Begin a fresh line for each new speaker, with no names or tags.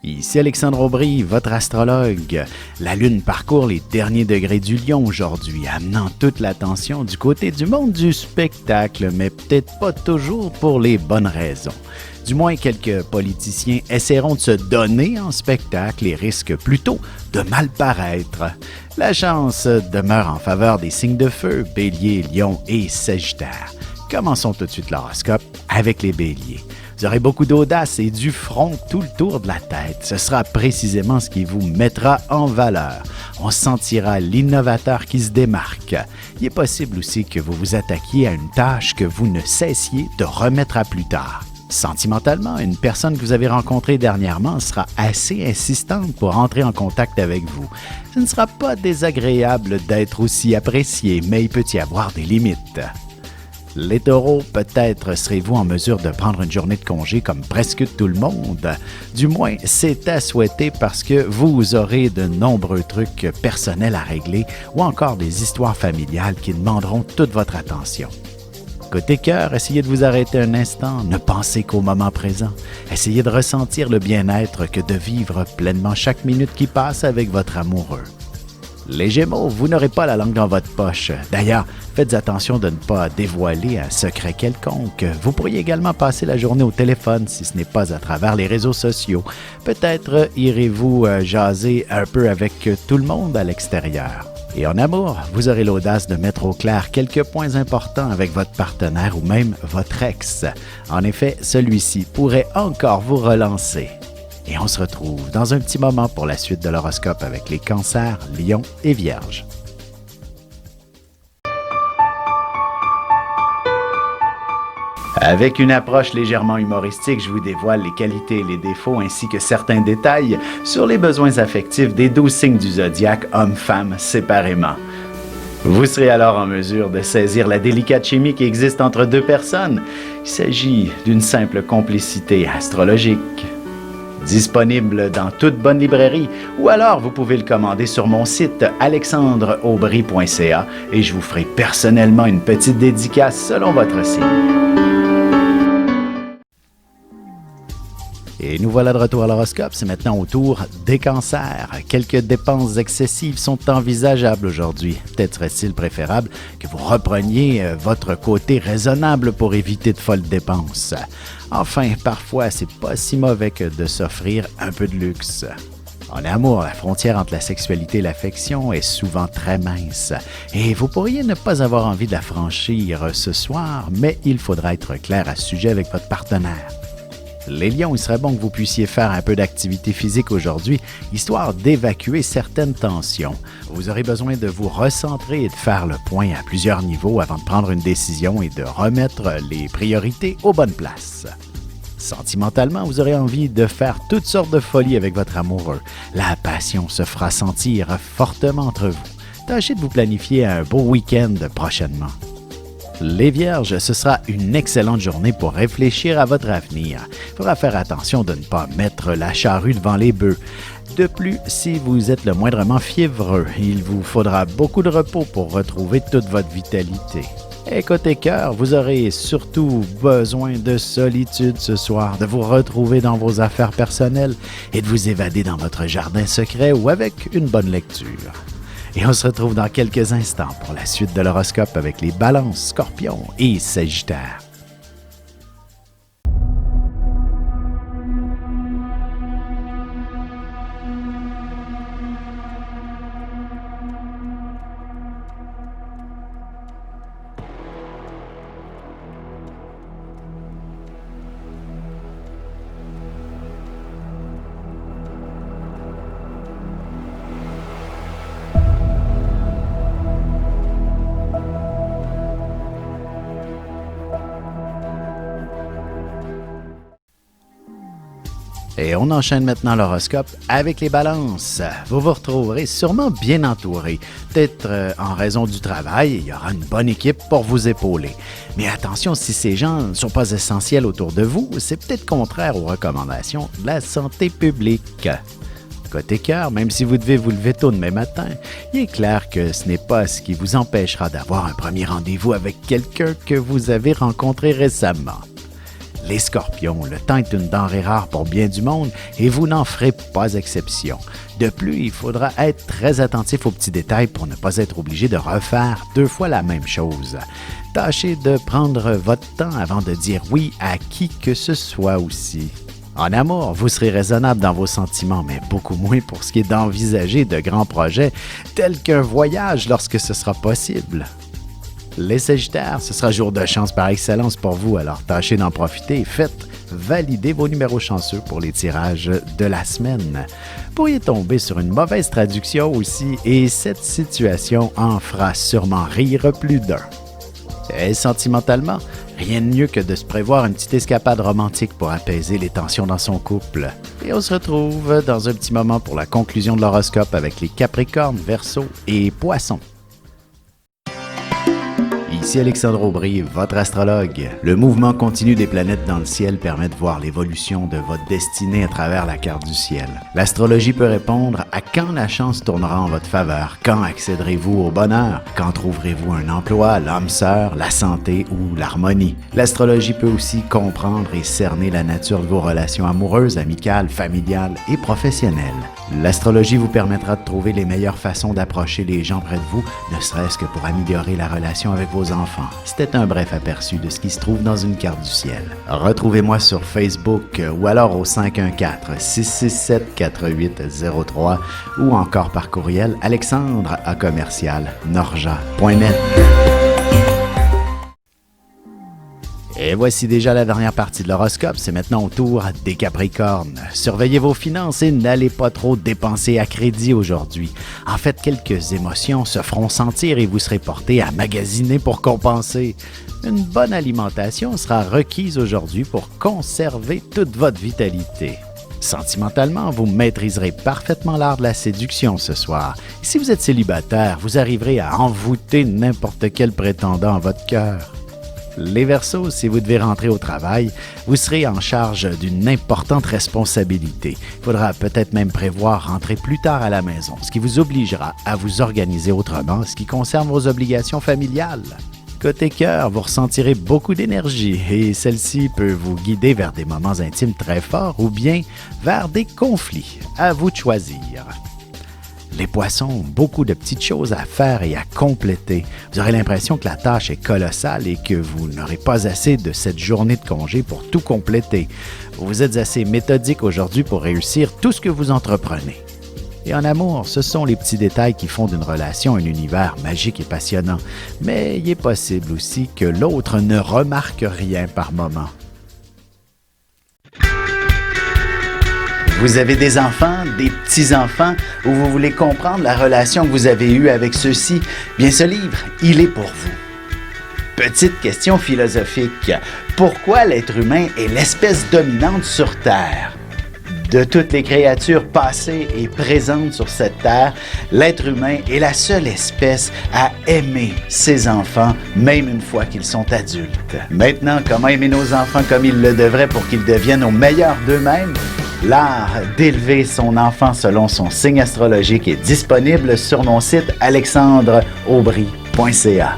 Ici Alexandre Aubry, votre astrologue. La Lune parcourt les derniers degrés du Lion aujourd'hui, amenant toute l'attention du côté du monde du spectacle, mais peut-être pas toujours pour les bonnes raisons. Du moins, quelques politiciens essaieront de se donner en spectacle et risquent plutôt de mal paraître. La chance demeure en faveur des signes de feu, Bélier, Lion et Sagittaire. Commençons tout de suite l'horoscope avec les Béliers. Vous aurez beaucoup d'audace et du front tout le tour de la tête. Ce sera précisément ce qui vous mettra en valeur. On sentira l'innovateur qui se démarque. Il est possible aussi que vous vous attaquiez à une tâche que vous ne cessiez de remettre à plus tard. Sentimentalement, une personne que vous avez rencontrée dernièrement sera assez insistante pour entrer en contact avec vous. Ce ne sera pas désagréable d'être aussi apprécié, mais il peut y avoir des limites. Les taureaux, peut-être serez-vous en mesure de prendre une journée de congé comme presque tout le monde. Du moins, c'est à souhaiter parce que vous aurez de nombreux trucs personnels à régler ou encore des histoires familiales qui demanderont toute votre attention. Côté cœur, essayez de vous arrêter un instant, ne pensez qu'au moment présent. Essayez de ressentir le bien-être que de vivre pleinement chaque minute qui passe avec votre amoureux. Les Gémeaux, vous n'aurez pas la langue dans votre poche. D'ailleurs, faites attention de ne pas dévoiler un secret quelconque. Vous pourriez également passer la journée au téléphone si ce n'est pas à travers les réseaux sociaux. Peut-être irez-vous jaser un peu avec tout le monde à l'extérieur. Et en amour, vous aurez l'audace de mettre au clair quelques points importants avec votre partenaire ou même votre ex. En effet, celui-ci pourrait encore vous relancer. Et on se retrouve dans un petit moment pour la suite de l'horoscope avec les Cancers, Lions et Vierges. Avec une approche légèrement humoristique, je vous dévoile les qualités et les défauts ainsi que certains détails sur les besoins affectifs des 12 signes du zodiaque, hommes-femmes séparément. Vous serez alors en mesure de saisir la délicate chimie qui existe entre deux personnes. Il s'agit d'une simple complicité astrologique. Disponible dans toute bonne librairie ou alors vous pouvez le commander sur mon site alexandreaubry.ca et je vous ferai personnellement une petite dédicace selon votre signe. Et nous voilà de retour à l'horoscope, c'est maintenant au tour des cancers. Quelques dépenses excessives sont envisageables aujourd'hui. Peut-être serait-il préférable que vous repreniez votre côté raisonnable pour éviter de folles dépenses. Enfin, parfois, c'est pas si mauvais que de s'offrir un peu de luxe. En amour, la frontière entre la sexualité et l'affection est souvent très mince. Et vous pourriez ne pas avoir envie de la franchir ce soir, mais il faudra être clair à ce sujet avec votre partenaire. Les lions, il serait bon que vous puissiez faire un peu d'activité physique aujourd'hui, histoire d'évacuer certaines tensions. Vous aurez besoin de vous recentrer et de faire le point à plusieurs niveaux avant de prendre une décision et de remettre les priorités aux bonnes places. Sentimentalement, vous aurez envie de faire toutes sortes de folies avec votre amoureux. La passion se fera sentir fortement entre vous. Tâchez de vous planifier un beau week-end prochainement. Les Vierges, ce sera une excellente journée pour réfléchir à votre avenir. Il faudra faire attention de ne pas mettre la charrue devant les bœufs. De plus, si vous êtes le moindrement fiévreux, il vous faudra beaucoup de repos pour retrouver toute votre vitalité. Et côté cœur, vous aurez surtout besoin de solitude ce soir, de vous retrouver dans vos affaires personnelles et de vous évader dans votre jardin secret ou avec une bonne lecture. Et on se retrouve dans quelques instants pour la suite de l'horoscope avec les Balances, Scorpions et Sagittaires. Et on enchaîne maintenant l'horoscope avec les Balances. Vous vous retrouverez sûrement bien entouré. Peut-être en raison du travail, il y aura une bonne équipe pour vous épauler. Mais attention, si ces gens ne sont pas essentiels autour de vous, c'est peut-être contraire aux recommandations de la santé publique. Côté cœur, même si vous devez vous lever tôt demain matin, il est clair que ce n'est pas ce qui vous empêchera d'avoir un premier rendez-vous avec quelqu'un que vous avez rencontré récemment. Les Scorpions, le temps est une denrée rare pour bien du monde et vous n'en ferez pas exception. De plus, il faudra être très attentif aux petits détails pour ne pas être obligé de refaire 2 fois la même chose. Tâchez de prendre votre temps avant de dire oui à qui que ce soit aussi. En amour, vous serez raisonnable dans vos sentiments, mais beaucoup moins pour ce qui est d'envisager de grands projets tels qu'un voyage lorsque ce sera possible. Les Sagittaires, ce sera jour de chance par excellence pour vous, alors tâchez d'en profiter et faites valider vos numéros chanceux pour les tirages de la semaine. Vous pourriez tomber sur une mauvaise traduction aussi et cette situation en fera sûrement rire plus d'un. Et sentimentalement, rien de mieux que de se prévoir une petite escapade romantique pour apaiser les tensions dans son couple. Et on se retrouve dans un petit moment pour la conclusion de l'horoscope avec les Capricornes, Verseaux et Poissons. Ici Alexandre Aubry, votre astrologue. Le mouvement continu des planètes dans le ciel permet de voir l'évolution de votre destinée à travers la carte du ciel. L'astrologie peut répondre à quand la chance tournera en votre faveur, quand accéderez-vous au bonheur, quand trouverez-vous un emploi, l'âme sœur, la santé ou l'harmonie. L'astrologie peut aussi comprendre et cerner la nature de vos relations amoureuses, amicales, familiales et professionnelles. L'astrologie vous permettra de trouver les meilleures façons d'approcher les gens près de vous, ne serait-ce que pour améliorer la relation avec vos enfants. C'était un bref aperçu de ce qui se trouve dans une carte du ciel. Retrouvez-moi sur Facebook ou alors au 514-667-4803 ou encore par courriel alexandre@norja.net. Et voici déjà la dernière partie de l'horoscope, c'est maintenant au tour des Capricornes. Surveillez vos finances et n'allez pas trop dépenser à crédit aujourd'hui. En fait, quelques émotions se feront sentir et vous serez porté à magasiner pour compenser. Une bonne alimentation sera requise aujourd'hui pour conserver toute votre vitalité. Sentimentalement, vous maîtriserez parfaitement l'art de la séduction ce soir. Si vous êtes célibataire, vous arriverez à envoûter n'importe quel prétendant en votre cœur. Les Verseaux, si vous devez rentrer au travail, vous serez en charge d'une importante responsabilité. Il faudra peut-être même prévoir rentrer plus tard à la maison, ce qui vous obligera à vous organiser autrement en ce qui concerne vos obligations familiales. Côté cœur, vous ressentirez beaucoup d'énergie et celle-ci peut vous guider vers des moments intimes très forts ou bien vers des conflits. À vous de choisir. Les Poissons ont beaucoup de petites choses à faire et à compléter. Vous aurez l'impression que la tâche est colossale et que vous n'aurez pas assez de cette journée de congé pour tout compléter. Vous êtes assez méthodique aujourd'hui pour réussir tout ce que vous entreprenez. Et en amour, ce sont les petits détails qui font d'une relation un univers magique et passionnant. Mais il est possible aussi que l'autre ne remarque rien par moment. Vous avez des enfants, des petits-enfants, ou vous voulez comprendre la relation que vous avez eue avec ceux-ci? Bien, ce livre, il est pour vous. Petite question philosophique. Pourquoi l'être humain est l'espèce dominante sur Terre? De toutes les créatures passées et présentes sur cette terre, l'être humain est la seule espèce à aimer ses enfants, même une fois qu'ils sont adultes. Maintenant, comment aimer nos enfants comme ils le devraient pour qu'ils deviennent au meilleur d'eux-mêmes? L'art d'élever son enfant selon son signe astrologique est disponible sur mon site alexandreaubry.ca.